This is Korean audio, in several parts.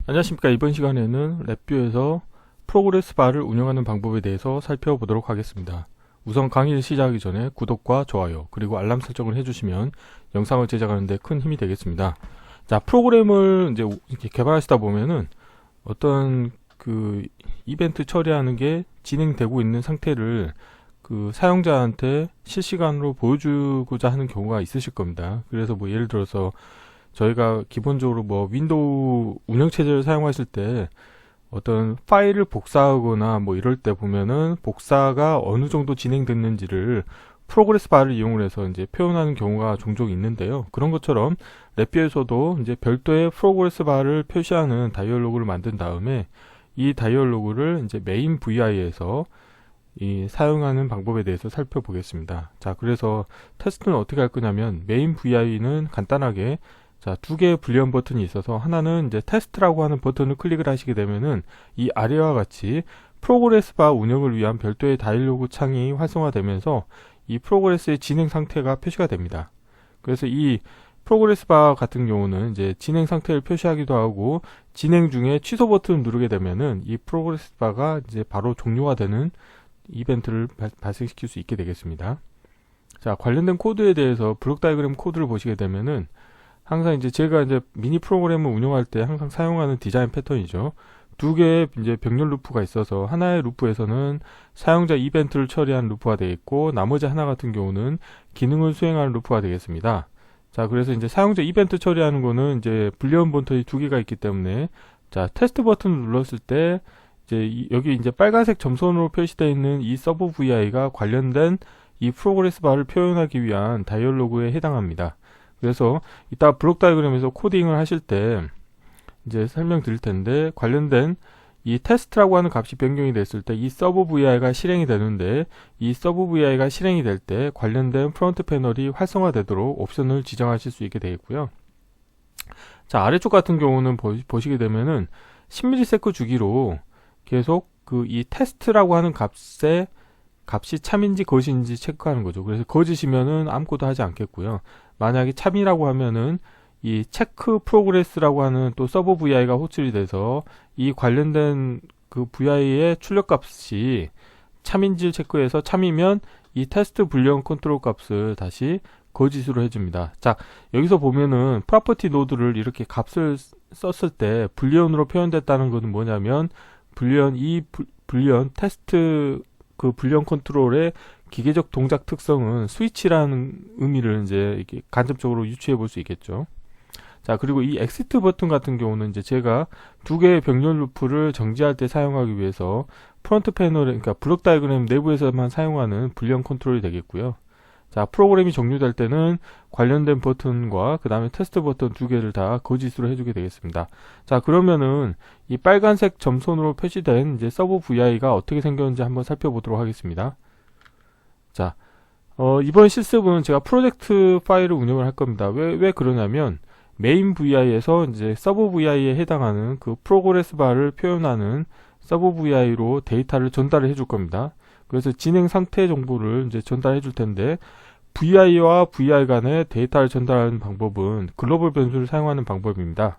안녕하십니까. 이번 시간에는 랩뷰에서 프로그레스 바를 운영하는 방법에 대해서 살펴보도록 하겠습니다. 우선 강의를 시작하기 전에 구독과 좋아요 그리고 알람 설정을 해주시면 영상을 제작하는 데 큰 힘이 되겠습니다. 자, 프로그램을 이제 이렇게 개발하시다 보면은 어떤 그 이벤트 처리하는 게 진행되고 있는 상태를 그 사용자한테 실시간으로 보여주고자 하는 경우가 있으실 겁니다. 그래서 뭐 예를 들어서 저희가 기본적으로 뭐 윈도우 운영체제를 사용하실 때 어떤 파일을 복사하거나 뭐 이럴 때 보면은 복사가 어느 정도 진행됐는지를 프로그레스 바를 이용을 해서 이제 표현하는 경우가 종종 있는데요. 그런 것처럼 랩뷰에서도 이제 별도의 프로그레스 바를 표시하는 다이얼로그를 만든 다음에 이 다이얼로그를 이제 메인 VI에서 이 사용하는 방법에 대해서 살펴보겠습니다. 자, 그래서 테스트는 어떻게 할 거냐면 메인 VI는 간단하게 자, 두 개의 불리언 버튼이 있어서 하나는 이제 테스트라고 하는 버튼을 클릭을 하시게 되면은 이 아래와 같이 프로그레스 바 운영을 위한 별도의 다이얼로그 창이 활성화되면서 이 프로그레스의 진행 상태가 표시가 됩니다. 그래서 이 프로그레스 바 같은 경우는 이제 진행 상태를 표시하기도 하고 진행 중에 취소 버튼을 누르게 되면은 이 프로그레스 바가 이제 바로 종료가 되는 이벤트를 발생시킬 수 있게 되겠습니다. 자, 관련된 코드에 대해서 블록 다이어그램 코드를 보시게 되면은 항상 이제 제가 이제 미니 프로그램을 운영할 때 항상 사용하는 디자인 패턴이죠. 두 개의 이제 병렬 루프가 있어서 하나의 루프에서는 사용자 이벤트를 처리하는 루프가 되어 있고 나머지 하나 같은 경우는 기능을 수행하는 루프가 되겠습니다. 자, 그래서 이제 사용자 이벤트 처리하는 거는 이제 불리언 버튼이 두 개가 있기 때문에 자, 테스트 버튼을 눌렀을 때 이제 여기 이제 빨간색 점선으로 표시되어 있는 이 서브 VI가 관련된 이 프로그레스 바를 표현하기 위한 다이얼로그에 해당합니다. 그래서 이따 블록 다이어그램에서 코딩을 하실 때 이제 설명드릴 텐데 관련된 이 테스트라고 하는 값이 변경이 됐을 때 이 서브 VI가 실행이 되는데 이 서브 VI가 실행이 될 때 관련된 프론트 패널이 활성화되도록 옵션을 지정하실 수 있게 되겠고요. 자, 아래쪽 같은 경우는 보시게 되면은 10ms 주기로 계속 그 이 테스트라고 하는 값이 참인지 거짓인지 체크하는 거죠. 그래서 거짓이면은 아무것도 하지 않겠고요. 만약에 참이라고 하면은 이 체크 프로그레스라고 하는 또 서버 VI가 호출이 돼서 이 관련된 그 VI의 출력값이 참인지를 체크해서 참이면 이 테스트 불리언 컨트롤 값을 다시 거짓으로 해줍니다. 자, 여기서 보면은 프로퍼티 노드를 이렇게 값을 썼을 때 불리언으로 표현됐다는 것은 뭐냐면 불리언 테스트 그 불리언 컨트롤의 기계적 동작 특성은 스위치라는 의미를 이제 이렇게 간접적으로 유추해 볼 수 있겠죠. 자, 그리고 이 엑시트 버튼 같은 경우는 이제 제가 두 개의 병렬 루프를 정지할 때 사용하기 위해서 프론트 패널에, 그러니까 블록 다이어그램 내부에서만 사용하는 불리언 컨트롤이 되겠고요. 자, 프로그램이 종료될 때는 관련된 버튼과 그 다음에 테스트 버튼 두 개를 다 거짓으로 해주게 되겠습니다. 자, 그러면은 이 빨간색 점선으로 표시된 이제 서브 VI가 어떻게 생겼는지 한번 살펴보도록 하겠습니다. 자, 이번 실습은 제가 프로젝트 파일을 운영을 할 겁니다. 왜 그러냐면 메인 VI에서 이제 서브 VI에 해당하는 그 프로그레스 바를 표현하는 서브 VI로 데이터를 전달을 해줄 겁니다. 그래서 진행 상태 정보를 이제 전달해 줄 텐데 VI와 VI 간의 데이터를 전달하는 방법은 글로벌 변수를 사용하는 방법입니다.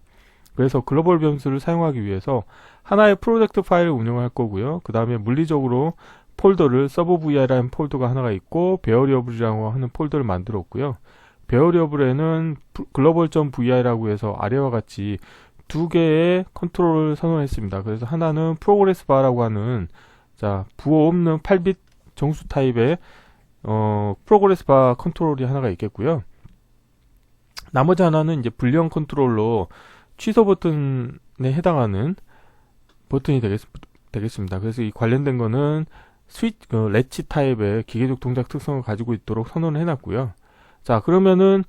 그래서 글로벌 변수를 사용하기 위해서 하나의 프로젝트 파일을 운영할 거고요. 그 다음에 물리적으로 폴더를 서브 VI라는 폴더가 하나가 있고 베어리어블이라고 하는 폴더를 만들었고요. 베어리어블에는 글로벌.vi라고 해서 아래와 같이 두 개의 컨트롤을 선언했습니다. 그래서 하나는 프로그레스 바라고 하는 자, 부호 없는 8빗 정수 타입의 프로그레스 바 컨트롤이 하나가 있겠고요. 나머지 하나는 이제 불리언 컨트롤로 취소 버튼에 해당하는 버튼이 되겠습니다. 그래서 이 관련된 거는 렛치 타입의 기계적 동작 특성을 가지고 있도록 선언을 해놨고요. 자, 그러면은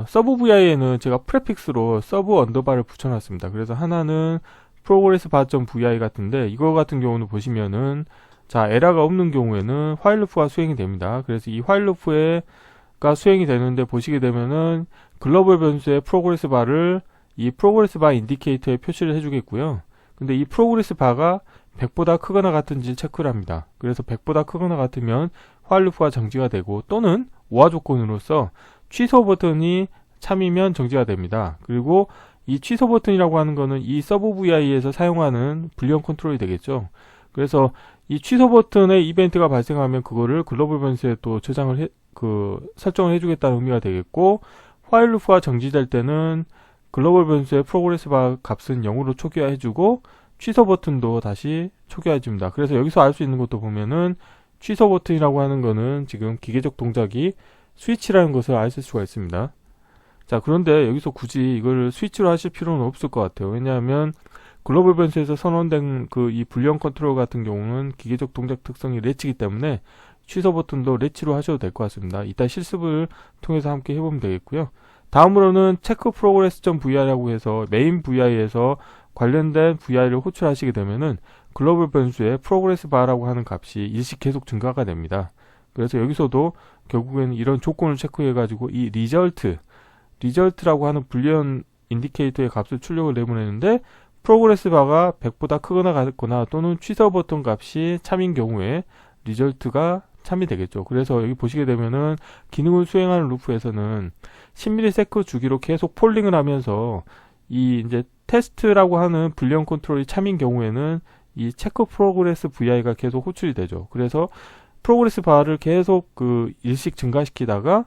서브 VI에는 제가 프레픽스로 서브 언더바를 붙여놨습니다. 그래서 하나는 프로그레스 바.vi 같은데 이거 같은 경우는 보시면은 자, 에러가 없는 경우에는 화일 루프가 수행이 됩니다. 그래서 이 화일 루프가 수행이 되는데 보시게 되면은 글로벌 변수의 프로그레스 바를 이 프로그레스 바 인디케이터에 표시를 해주겠고요. 근데 이 프로그레스 바가 100보다 크거나 같은지 체크를 합니다. 그래서 100보다 크거나 같으면 화일 루프가 정지가 되고 또는 우화 조건으로서 취소 버튼이 참이면 정지가 됩니다. 그리고 이 취소 버튼이라고 하는 거는 이 서브 VI에서 사용하는 불리언 컨트롤이 되겠죠. 그래서 이 취소 버튼의 이벤트가 발생하면 그거를 글로벌 변수에 또 설정을 해주겠다는 의미가 되겠고, while loop가 정지될 때는 글로벌 변수의 프로그레스 바 값은 0으로 초기화해주고 취소 버튼도 다시 초기화해줍니다. 그래서 여기서 알 수 있는 것도 보면은 취소 버튼이라고 하는 거는 지금 기계적 동작이 스위치라는 것을 알 수가 있습니다. 자, 그런데 여기서 굳이 이걸 스위치로 하실 필요는 없을 것 같아요. 왜냐하면 글로벌 변수에서 선언된 이 불리언 컨트롤 같은 경우는 기계적 동작 특성이 렛치이기 때문에 취소 버튼도 렛치로 하셔도 될 것 같습니다. 이따 실습을 통해서 함께 해보면 되겠고요. 다음으로는 체크 프로그레스.vi라고 해서 메인 vi에서 관련된 vi를 호출하시게 되면은 글로벌 변수의 프로그레스 바라고 하는 값이 일시 계속 증가가 됩니다. 그래서 여기서도 결국에는 이런 조건을 체크해 가지고 이 리절트라고 하는 불리언 인디케이터의 값을 출력을 내보내는데, 프로그레스 바가 100보다 크거나 같거나 또는 취소 버튼 값이 참인 경우에 리절트가 참이 되겠죠. 그래서 여기 보시게 되면은 기능을 수행하는 루프에서는 10ms 주기로 계속 폴링을 하면서 이 이제 테스트라고 하는 불리언 컨트롤이 참인 경우에는 이 체크 프로그레스 VI가 계속 호출이 되죠. 그래서 프로그레스 바를 계속 일씩 증가시키다가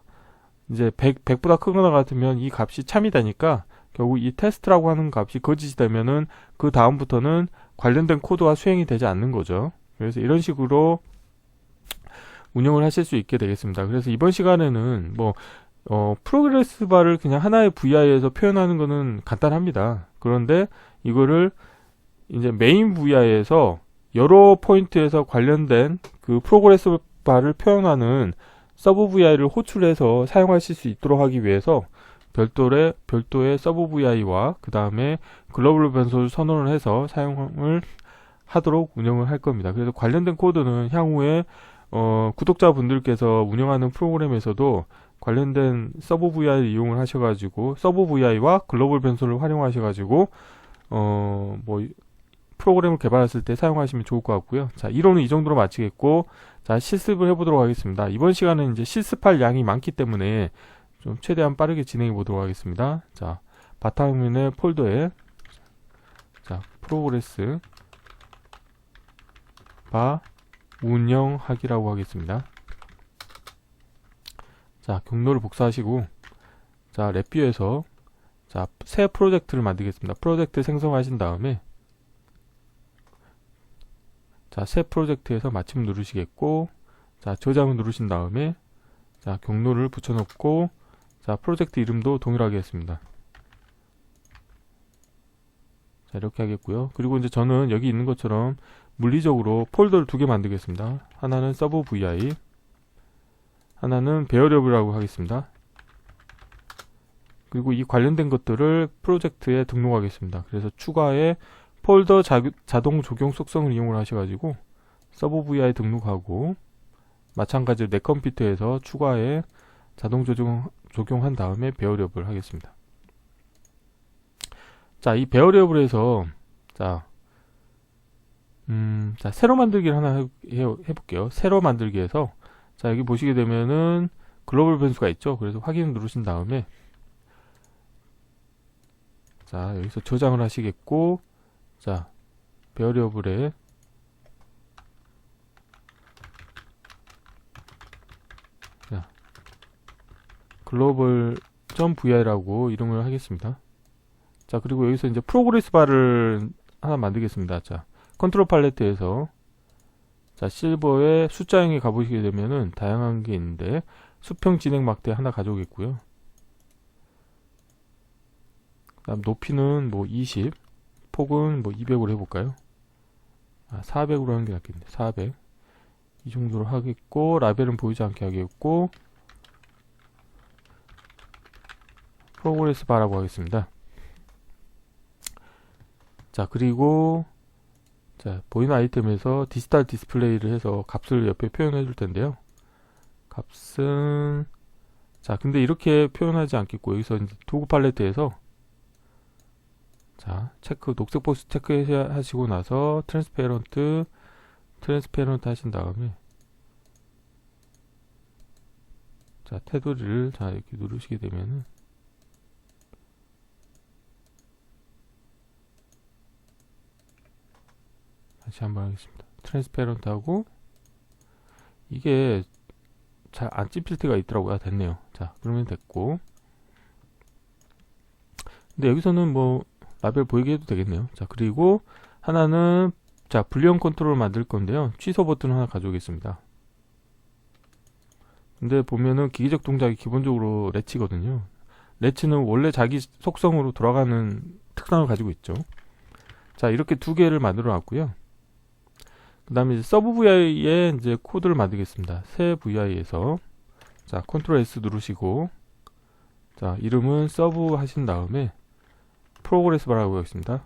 이제 100보다 크거나 같으면 이 값이 참이 되니까 결국 이 테스트라고 하는 값이 거짓이 되면은 그 다음부터는 관련된 코드가 수행이 되지 않는 거죠. 그래서 이런 식으로 운영을 하실 수 있게 되겠습니다. 그래서 이번 시간에는 프로그레스 바를 그냥 하나의 VI에서 표현하는 거는 간단합니다. 그런데 이거를 이제 메인 VI에서 여러 포인트에서 관련된 그 프로그레스 바를 표현하는 서브 VI를 호출해서 사용하실 수 있도록 하기 위해서 별도의 서브 VI와 그 다음에 글로벌 변수를 선언을 해서 사용을 하도록 운영을 할 겁니다. 그래서 관련된 코드는 향후에 구독자분들께서 운영하는 프로그램에서도 관련된 서브 VI를 이용을 하셔가지고 서브 VI와 글로벌 변수를 활용하셔가지고 프로그램을 개발했을 때 사용하시면 좋을 것 같고요. 자, 이론은 이 정도로 마치겠고, 자, 실습을 해보도록 하겠습니다. 이번 시간은 이제 실습할 양이 많기 때문에 좀 최대한 빠르게 진행해 보도록 하겠습니다. 자, 바탕화면의 폴더에 자, 프로그레스 바 운영하기라고 하겠습니다. 자, 경로를 복사하시고, 자, 랩뷰에서 자, 새 프로젝트를 만들겠습니다. 프로젝트 생성하신 다음에 자, 새 프로젝트에서 마침 누르시겠고, 자, 저장을 누르신 다음에 자, 경로를 붙여놓고, 자, 프로젝트 이름도 동일하게 했습니다. 자, 이렇게 하겠고요. 그리고 이제 저는 여기 있는 것처럼 물리적으로 폴더를 2개 만들겠습니다. 하나는 서브 vi, 하나는 베어리어블이라고 하겠습니다. 그리고 이 관련된 것들을 프로젝트에 등록하겠습니다. 그래서 추가에 폴더 자동 적용 속성을 이용을 하셔가지고 서브 vi 등록하고, 마찬가지로 내 컴퓨터에서 추가에 자동 적용한 다음에 베어리어블 하겠습니다. 자, 이 베어리어블에서 자, 새로 만들기를 하나 해볼게요. 새로 만들기에서 자, 여기 보시게 되면은 글로벌 변수가 있죠. 그래서 확인 누르신 다음에 자, 여기서 저장을 하시겠고, 자, 베어리어블에 자, 글로벌.vi라고 이름을 하겠습니다. 자, 그리고 여기서 이제 프로그레스 바를 하나 만들겠습니다. 자, 컨트롤 팔레트에서 자, 실버에 숫자형에 가보시게 되면은 다양한 게 있는데 수평 진행 막대 하나 가져오겠고요. 그다음 높이는 20, 폭은 200으로 해볼까요? 400으로 하는 게 낫겠네. 400. 이 정도로 하겠고, 라벨은 보이지 않게 하겠고, 프로그레스 바라고 하겠습니다. 자, 그리고 자, 보이는 아이템에서 디지털 디스플레이를 해서 값을 옆에 표현해 줄 텐데요. 값은 자, 근데 이렇게 표현하지 않겠고, 여기서 이제 도구 팔레트에서 자, 녹색 박스 체크하시고 나서 트랜스페런트 하신 다음에 자, 테두리를 자, 이렇게 누르시게 되면은 다시 한번 하겠습니다. 트랜스페런트 하고, 이게 잘 안 찝힐 때가 있더라고요. 됐네요. 자, 그러면 됐고, 근데 여기서는 뭐 라벨 보이게 해도 되겠네요. 자, 그리고 하나는, 자, 불리언 컨트롤 만들 건데요. 취소 버튼 하나 가져오겠습니다. 근데 보면은 기계적 동작이 기본적으로 렛치거든요. 렛치는 원래 자기 속성으로 돌아가는 특성을 가지고 있죠. 자, 이렇게 두 개를 만들어 놨고요. 그 다음에 서브 VI에 이제 코드를 만들겠습니다. 새 VI에서, 자, 컨트롤 S 누르시고, 자, 이름은 서브 하신 다음에 프로그레스 바라고 하겠습니다.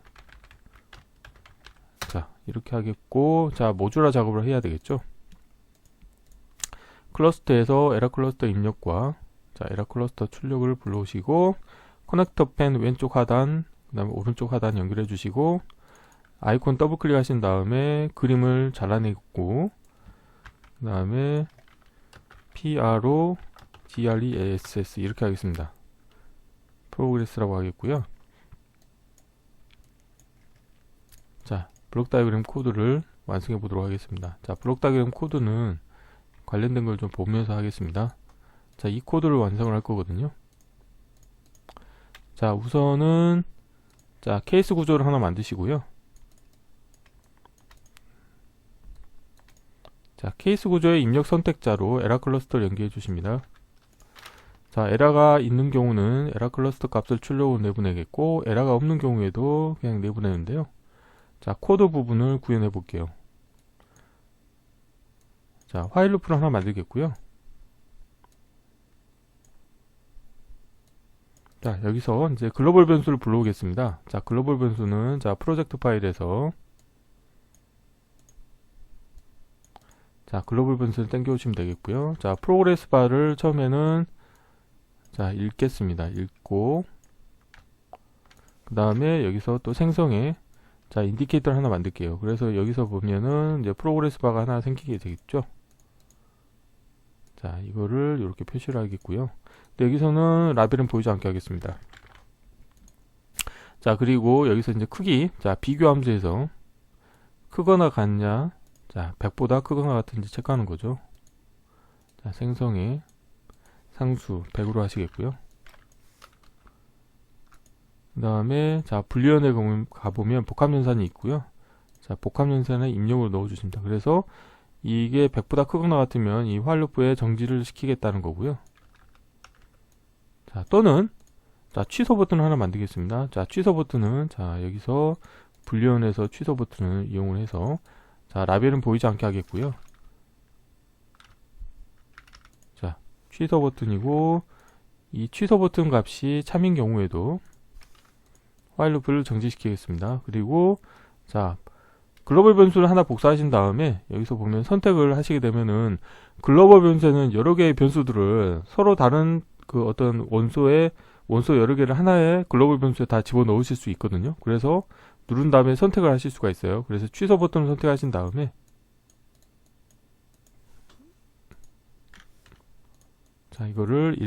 자, 이렇게 하겠고, 자, 모듈화 작업을 해야 되겠죠. 클러스터에서 에라 클러스터 입력과, 자, 에라 클러스터 출력을 불러오시고, 커넥터 펜 왼쪽 하단, 그 다음에 오른쪽 하단 연결해 주시고, 아이콘 더블 클릭하신 다음에 그림을 잘라내고, 그 다음에 PRO GREASS 이렇게 하겠습니다. 프로그레스라고 하겠고요. 자, 블록 다이어그램 코드를 완성해 보도록 하겠습니다. 자, 블록 다이어그램 코드는 관련된 걸 좀 보면서 하겠습니다. 자, 이 코드를 완성을 할 거거든요. 자, 우선은, 자, 케이스 구조를 하나 만드시고요. 자, 케이스 구조의 입력 선택자로 에라 클러스터를 연결해 주십니다. 자, 에라가 있는 경우는 에라 클러스터 값을 출력으로 내보내겠고, 에라가 없는 경우에도 그냥 내보내는데요. 자, 코드 부분을 구현해 볼게요. 자, 화일 루프를 하나 만들겠고요. 자, 여기서 이제 글로벌 변수를 불러오겠습니다. 자, 글로벌 변수는, 자, 프로젝트 파일에서, 자, 글로벌 변수를 땡겨오시면 되겠고요. 자, 프로그레스 바를 처음에는, 자, 읽겠습니다. 읽고, 그 다음에 여기서 또 생성에, 자, 인디케이터를 하나 만들게요. 그래서 여기서 보면은 이제 프로그레스 바가 하나 생기게 되겠죠. 자, 이거를 이렇게 표시를 하겠고요. 근데 여기서는 라벨은 보이지 않게 하겠습니다. 자, 그리고 여기서 이제 크기, 자, 비교 함수에서 크거나 같냐, 자, 100보다 크거나 같은지 체크하는 거죠. 자, 생성에 상수 100으로 하시겠고요. 그 다음에, 자, 불리언에 가보면 복합연산이 있고요. 자, 복합연산에 입력을 넣어주십니다. 그래서 이게 100보다 크거나 같으면 이 while loop에 정지를 시키겠다는 거고요. 자, 또는, 자, 취소 버튼을 하나 만들겠습니다. 자, 취소 버튼은, 자, 여기서 불리언에서 취소 버튼을 이용을 해서, 자, 라벨은 보이지 않게 하겠고요. 자, 취소 버튼이고, 이 취소 버튼 값이 참인 경우에도 while loop를 정지시키겠습니다. 그리고, 자, 글로벌 변수를 하나 복사하신 다음에 여기서 보면 선택을 하시게 되면은 글로벌 변수에는 여러 개의 변수들을 서로 다른 그 어떤 원소 여러 개를 하나의 글로벌 변수에 다 집어넣으실 수 있거든요. 그래서 누른 다음에 선택을 하실 수가 있어요. 그래서 취소 버튼을 선택하신 다음에, 자, 이거를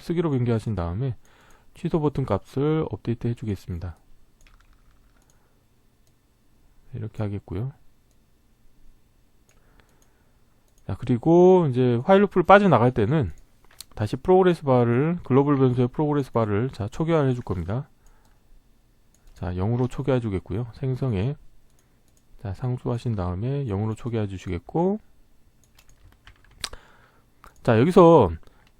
쓰기로 변경하신 다음에 취소 버튼 값을 업데이트 해주겠습니다. 이렇게 하겠고요. 자, 그리고 이제 화일 루프를 빠져나갈 때는 다시 프로그레스 바를, 글로벌 변수의 프로그레스 바를, 자, 초기화를 해줄 겁니다. 자, 0으로 초기화해 주겠고요. 생성에, 자, 상수하신 다음에 0으로 초기화해 주시겠고, 자, 여기서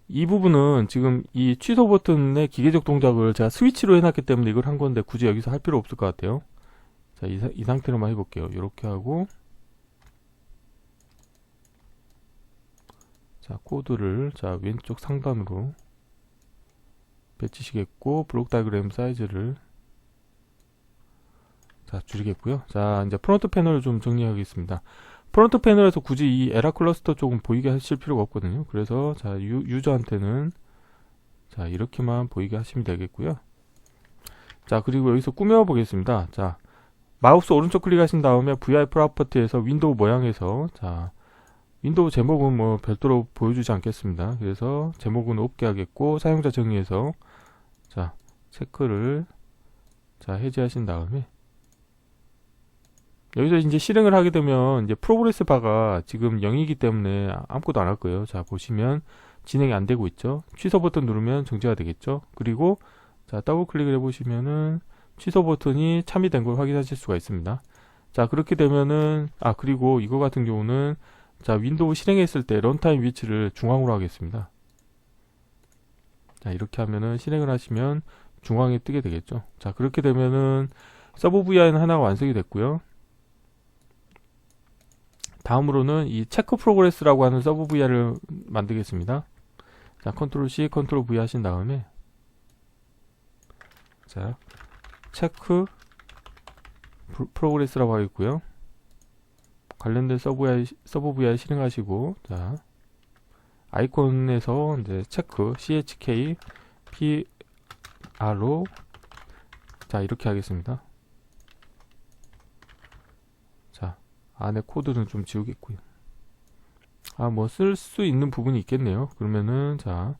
이 부분은 지금 이 취소 버튼의 기계적 동작을 제가 스위치로 해놨기 때문에 이걸 한 건데 굳이 여기서 할 필요 없을 것 같아요. 자, 이 상태로만 해볼게요. 이렇게 하고, 자, 코드를, 자, 왼쪽 상단으로 배치시겠고, 블록 다이어그램 사이즈를, 자, 줄이겠고요. 자, 이제 프론트 패널을 좀 정리하겠습니다. 프론트 패널에서 굳이 이 에라 클러스터 쪽은 보이게 하실 필요가 없거든요. 그래서, 자, 유저한테는, 자, 이렇게만 보이게 하시면 되겠고요. 자, 그리고 여기서 꾸며 보겠습니다. 자, 마우스 오른쪽 클릭하신 다음에 VI 프로퍼티에서 윈도우 모양에서, 자, 윈도우 제목은 뭐 별도로 보여주지 않겠습니다. 그래서 제목은 없게 하겠고, 사용자 정의에서, 자, 체크를, 자, 해제하신 다음에 여기서 이제 실행을 하게 되면 이제 프로그레스 바가 지금 0이기 때문에 아무것도 안 할 거예요. 자, 보시면 진행이 안 되고 있죠. 취소 버튼 누르면 정지가 되겠죠. 그리고 자, 더블 클릭을 해보시면은 취소 버튼이 참여된 걸 확인하실 수가 있습니다. 자, 그렇게 되면은 그리고 이거 같은 경우는 자, 윈도우 실행했을 때 런타임 위치를 중앙으로 하겠습니다. 자, 이렇게 하면은 실행을 하시면 중앙에 뜨게 되겠죠. 자, 그렇게 되면은 서브 VI는 하나가 완성이 됐고요. 다음으로는 이 체크 프로그레스라고 하는 서브 VI를 만들겠습니다. 자, 컨트롤 C, 컨트롤 V 하신 다음에 자, 체크 프로그레스라고 하겠고요. 관련된 서브 VI 실행하시고, 자, 아이콘에서 이제 체크 CHK PR로 자, 이렇게 하겠습니다. 자, 안에 코드는 좀 지우겠고요. 뭐 쓸 수 있는 부분이 있겠네요. 그러면은 자,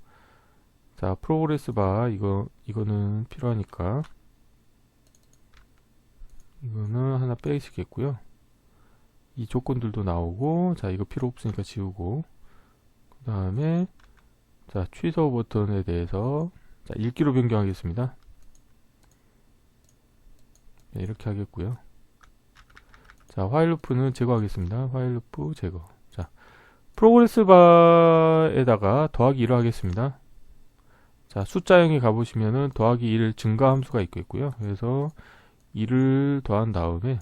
프로그레스 바 이거는 필요하니까 이거는 하나 빼시겠고요. 이 조건들도 나오고, 자, 이거 필요 없으니까 지우고, 그 다음에 자, 취소 버튼에 대해서 자, 읽기로 변경하겠습니다. 네, 이렇게 하겠고요. 자, 화일 루프는 제거하겠습니다. 화일 루프 제거. 자, 프로그레스 바에다가 더하기 1을 하겠습니다. 자, 숫자형에 가보시면은 더하기 1 증가 함수가 있겠고요. 그래서 1을 더한 다음에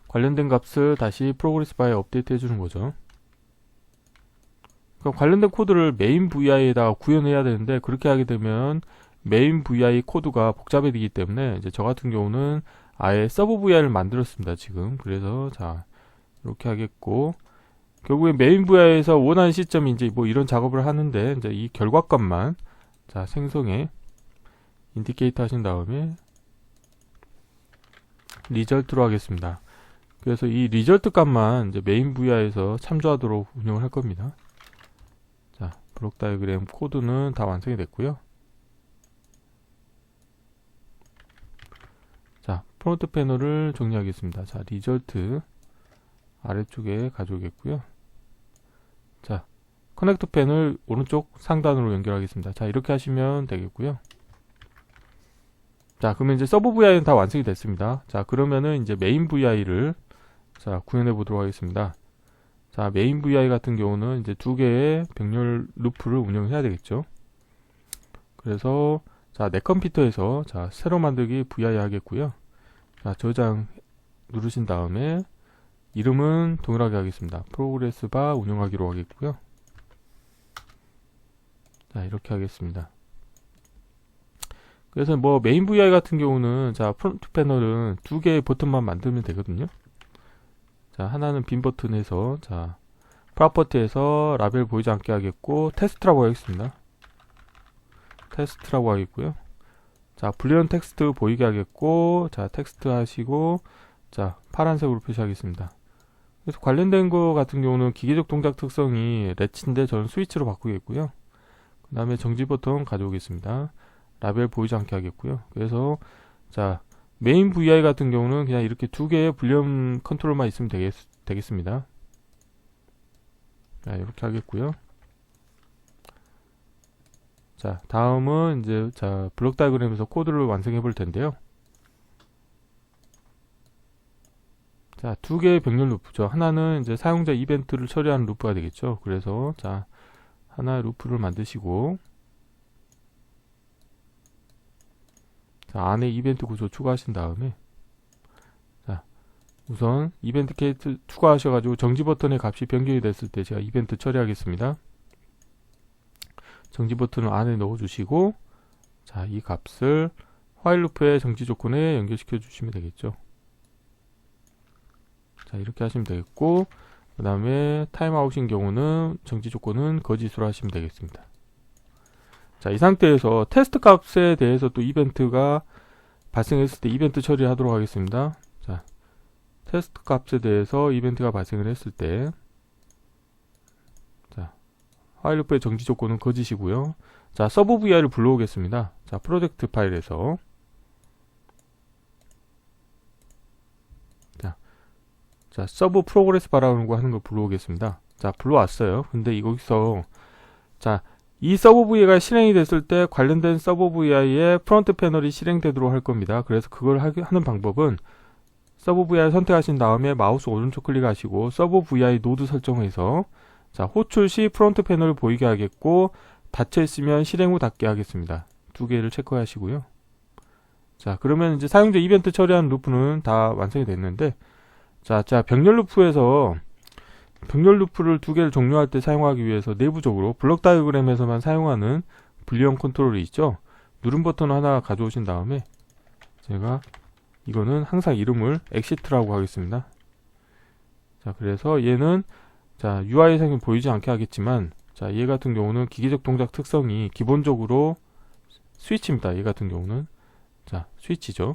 관련된 값을 다시 프로그레스 바에 업데이트 해주는 거죠. 그럼 관련된 코드를 메인 VI에다가 구현해야 되는데, 그렇게 하게 되면 메인 VI 코드가 복잡해지기 때문에 이제 저 같은 경우는 아예 서브 VI를 만들었습니다. 지금. 그래서 자, 이렇게 하겠고, 결국에 메인 VI에서 원하는 시점이 이제 뭐 이런 작업을 하는데, 이제 이 결과값만 자, 생성해 인디케이터 하신 다음에 리절트로 하겠습니다. 그래서 이 리절트 값만 이제 메인 VI에서 참조하도록 운영을 할 겁니다. 자, 블록 다이어그램 코드는 다 완성이 됐고요. 자, 프론트 패널을 정리하겠습니다. 자, 리절트 아래쪽에 가져오겠고요. 자, 커넥터 패널 오른쪽 상단으로 연결하겠습니다. 자, 이렇게 하시면 되겠고요. 자, 그러면 이제 서브 VI는 다 완성이 됐습니다. 자, 그러면은 이제 메인 VI를 자, 구현해 보도록 하겠습니다. 자, 메인 VI 같은 경우는 이제 두 개의 병렬 루프를 운영해야 되겠죠. 그래서 자, 내 컴퓨터에서 자, 새로 만들기 VI 하겠고요. 자, 저장 누르신 다음에 이름은 동일하게 하겠습니다. 프로그레스 바 운영하기로 하겠고요. 자, 이렇게 하겠습니다. 그래서 뭐 메인 VI 같은 경우는 자, 프론트 패널은 두 개의 버튼만 만들면 되거든요. 자, 하나는 빈 버튼에서 자, 프로퍼티에서 라벨 보이지 않게 하겠고, 테스트라고 하겠습니다. 테스트라고 하겠고요. 자, 불리한 텍스트 보이게 하겠고, 자, 텍스트 하시고, 자, 파란색으로 표시하겠습니다. 그래서 관련된 거 같은 경우는 기계적 동작 특성이 렛치인데 저는 스위치로 바꾸겠고요. 그 다음에 정지 버튼 가져오겠습니다. 라벨 보이지 않게 하겠고요. 그래서 자, 메인 VI 같은 경우는 그냥 이렇게 두 개의 불리한 컨트롤만 있으면 되겠습니다. 자, 이렇게 하겠고요. 자, 다음은 이제 자, 블록 다이어그램에서 코드를 완성해 볼 텐데요. 자, 두 개의 병렬 루프죠. 하나는 이제 사용자 이벤트를 처리하는 루프가 되겠죠. 그래서 자, 하나의 루프를 만드시고, 자, 안에 이벤트 구조 추가하신 다음에 자, 우선 이벤트 케이트 추가하셔가지고 정지 버튼의 값이 변경이 됐을 때 제가 이벤트 처리하겠습니다. 정지 버튼을 안에 넣어주시고, 자, 이 값을 화일 루프의 정지 조건에 연결시켜 주시면 되겠죠. 자, 이렇게 하시면 되겠고, 그 다음에 타임아웃인 경우는 정지 조건은 거짓으로 하시면 되겠습니다. 자, 이 상태에서 테스트 값에 대해서 또 이벤트가 발생했을 때 이벤트 처리를 하도록 하겠습니다. 자, 테스트 값에 대해서 이벤트가 발생을 했을 때, 자, 화일 루프의 정지 조건은 거짓이고요. 자, 서브 VI를 불러오겠습니다. 자, 프로젝트 파일에서 자, 서브 프로그레스 바라고 하는 걸 불러오겠습니다. 자, 불러왔어요. 근데 여기서 자, 이 서브 VI가 실행이 됐을 때 관련된 서브 VI의 프론트 패널이 실행되도록 할 겁니다. 그래서 그걸 하는 방법은 서브 VI 선택하신 다음에 마우스 오른쪽 클릭하시고 서브 VI 노드 설정해서 자, 호출 시 프론트 패널을 보이게 하겠고 닫혀 있으면 실행 후 닫게 하겠습니다. 두 개를 체크하시고요. 자, 그러면 이제 사용자 이벤트 처리하는 루프는 다 완성이 됐는데 자, 병렬 루프에서 병렬 루프를 두 개를 종료할 때 사용하기 위해서 내부적으로 블록 다이어그램에서만 사용하는 분리형 컨트롤이 있죠. 누른 버튼 하나 가져오신 다음에 제가 이거는 항상 이름을 exit라고 하겠습니다. 자, 그래서 얘는 자, UI상에 보이지 않게 하겠지만 자, 얘 같은 경우는 기계적 동작 특성이 기본적으로 스위치입니다. 얘 같은 경우는 자, 스위치죠.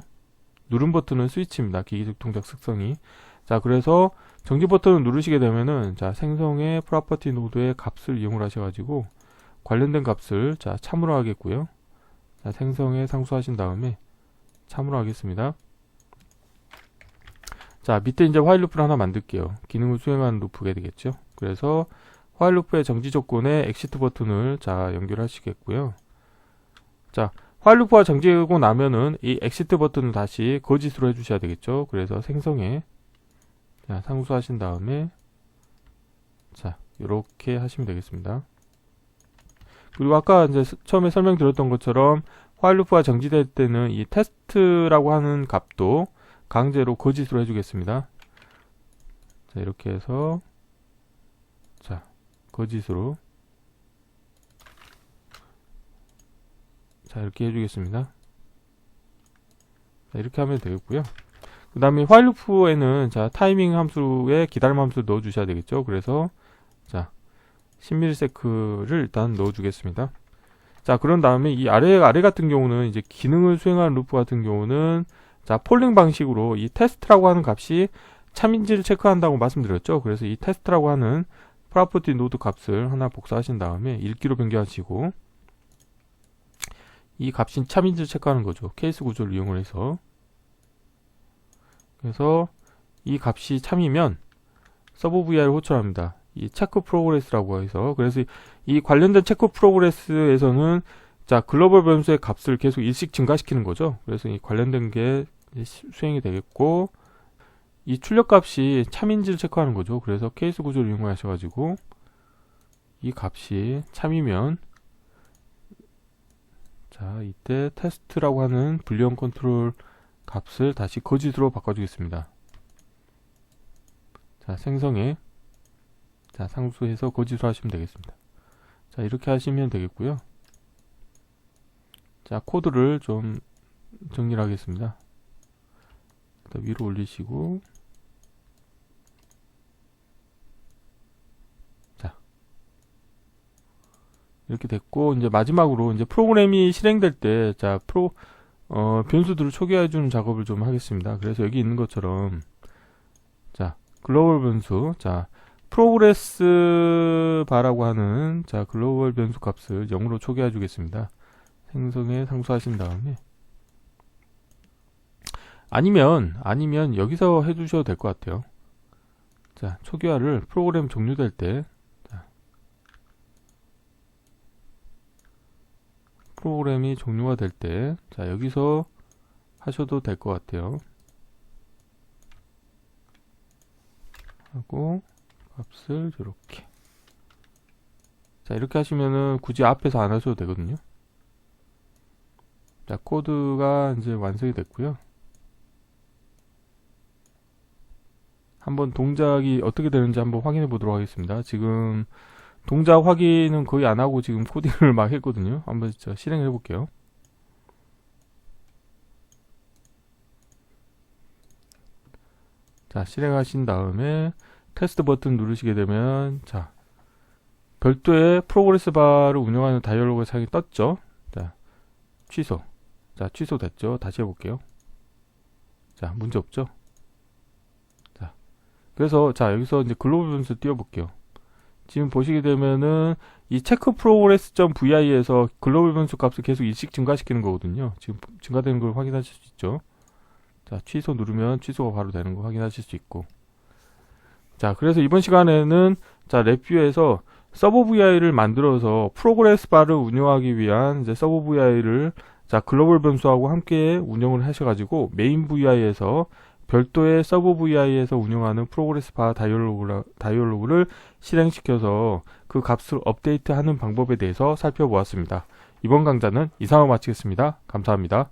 누른 버튼은 스위치입니다. 기계적 동작 특성이. 자, 그래서 정지 버튼을 누르시게 되면은 자, 생성의 프로퍼티 노드의 값을 이용을 하셔가지고 관련된 값을 자, 참으로 하겠고요. 자, 생성에 상수하신 다음에 참으로 하겠습니다. 자, 밑에 이제 화일 루프를 하나 만들게요. 기능을 수행하는 루프가 되겠죠. 그래서 화일 루프의 정지 조건에 엑시트 버튼을 자, 연결하시겠고요. 자, 화일 루프가 정지하고 나면은 이 엑시트 버튼을 다시 거짓으로 해주셔야 되겠죠. 그래서 생성에 자, 상수하신 다음에 자, 이렇게 하시면 되겠습니다. 그리고 아까 이제 처음에 설명드렸던 것처럼 화일 루프가 정지될 때는 이 테스트라고 하는 값도 강제로 거짓으로 해주겠습니다. 자, 이렇게 해서 자, 거짓으로 자, 이렇게 해주겠습니다. 자, 이렇게 하면 되겠고요. 그 다음에 화일 루프에는 자, 타이밍 함수에 기다림 함수를 넣어 주셔야 되겠죠. 그래서 자, 10ms를 일단 넣어 주겠습니다. 자, 그런 다음에 이 아래 같은 경우는 이제 기능을 수행하는 루프 같은 경우는 자, 폴링 방식으로 이 테스트라고 하는 값이 참인지를 체크한다고 말씀드렸죠. 그래서 이 테스트라고 하는 프로퍼티 노드 값을 하나 복사하신 다음에 읽기로 변경하시고 이 값이 참인지를 체크하는 거죠. 케이스 구조를 이용을 해서 그래서 이 값이 참이면 서브 VI를 호출합니다. 이 체크 프로그레스라고 해서 그래서 이 관련된 체크 프로그레스에서는 자, 글로벌 변수의 값을 계속 일씩 증가시키는 거죠. 그래서 이 관련된 게 수행이 되겠고 이 출력 값이 참인지를 체크하는 거죠. 그래서 케이스 구조를 이용하셔가지고 이 값이 참이면 자, 이때 테스트라고 하는 불리형 컨트롤 값을 다시 거짓으로 바꿔주겠습니다. 자, 생성에 자, 상수해서 거짓으로 하시면 되겠습니다. 자, 이렇게 하시면 되겠고요. 자, 코드를 좀 정리를 하겠습니다. 일단 위로 올리시고 자, 이렇게 됐고 이제 마지막으로 이제 프로그램이 실행될 때 자, 변수들을 초기화해 주는 작업을 좀 하겠습니다. 그래서 여기 있는 것처럼 자, 글로벌 변수 자, 프로그레스 바라고 하는 자, 글로벌 변수 값을 0으로 초기화해 주겠습니다. 생성에 상수하신 다음에 아니면 여기서 해주셔도 될 것 같아요. 자, 초기화를 프로그램 종료될 때 자, 프로그램이 종료가 될 때 자, 여기서 하셔도 될 것 같아요. 하고 값을 이렇게 자, 이렇게 하시면은 굳이 앞에서 안 하셔도 되거든요. 자, 코드가 이제 완성이 됐고요. 한번 동작이 어떻게 되는지 한번 확인해 보도록 하겠습니다. 지금 동작 확인은 거의 안 하고 지금 코딩을 막 했거든요. 한번 진짜 실행해 볼게요. 자, 실행하신 다음에 테스트 버튼 누르시게 되면 자, 별도의 프로그레스 바를 운영하는 다이얼로그 창이 떴죠. 자, 취소. 자, 취소됐죠. 다시 해볼게요. 자, 문제 없죠. 자, 그래서 자, 여기서 이제 글로벌 변수 띄워볼게요. 지금 보시게 되면은 이 체크 프로그레스.vi에서 글로벌 변수 값을 계속 일씩 증가시키는 거거든요. 지금 증가되는 걸 확인하실 수 있죠. 자, 취소 누르면 취소가 바로 되는 거 확인하실 수 있고 자, 그래서 이번 시간에는 자, 랩뷰에서 서버 VI를 만들어서 프로그레스 바를 운영하기 위한 이제 서버 VI를 자, 글로벌 변수하고 함께 운영을 하셔가지고 메인 VI에서 별도의 서버 VI에서 운영하는 프로그레스 바 다이얼로그를 실행시켜서 그 값을 업데이트하는 방법에 대해서 살펴보았습니다. 이번 강좌는 이상으로 마치겠습니다. 감사합니다.